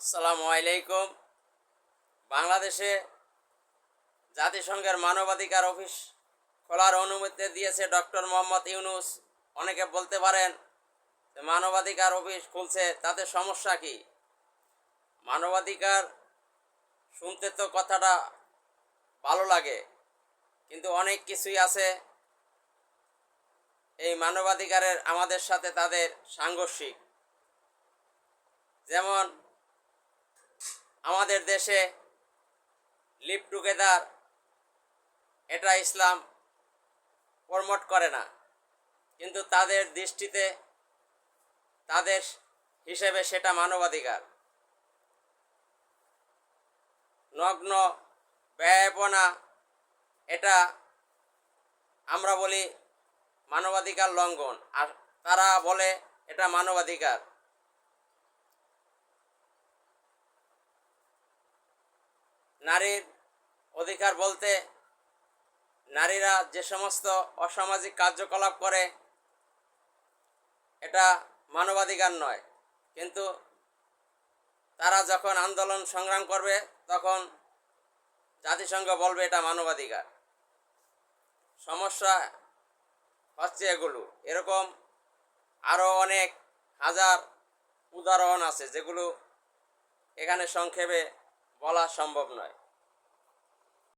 আসসালামু আলাইকুম। বাংলাদেশে জাতিসংঘের মানবাধিকার অফিস খোলার অনুমতি দিয়েছে ডক্টর মোহাম্মদ ইউনূস। অনেকে বলতে পারেন যে মানবাধিকার অফিস খুলছে তাতে সমস্যা কি? মানবাধিকার শুনতে তো কথাটা ভালো লাগে, কিন্তু অনেক কিছুই আছে এই মানবাধিকারের আমাদের সাথে তাদের সাংঘর্ষিক। যেমন আমাদের দেশে লিভ টুগেদার, এটা ইসলাম প্রমোট করে না, কিন্তু তাদের দৃষ্টিতে তাদের হিসেবে সেটা মানবাধিকার। নগ্ন ব্যয়পনা, এটা আমরা বলি মানবাধিকার লঙ্ঘন, আর তারা বলে এটা মানবাধিকার। নারীর অধিকার বলতে নারীরা যে সমস্ত অসামাজিক কার্যকলাপ করে এটা মানবাধিকার নয়, কিন্তু তারা যখন আন্দোলন সংগ্রাম করবে তখন জাতিসংঘ বলবে এটা মানবাধিকার। সমস্যা হচ্ছে এগুলো, এরকম আরও অনেক হাজার উদাহরণ আছে যেগুলো এখানে সংক্ষেপে বলা সম্ভব নয়।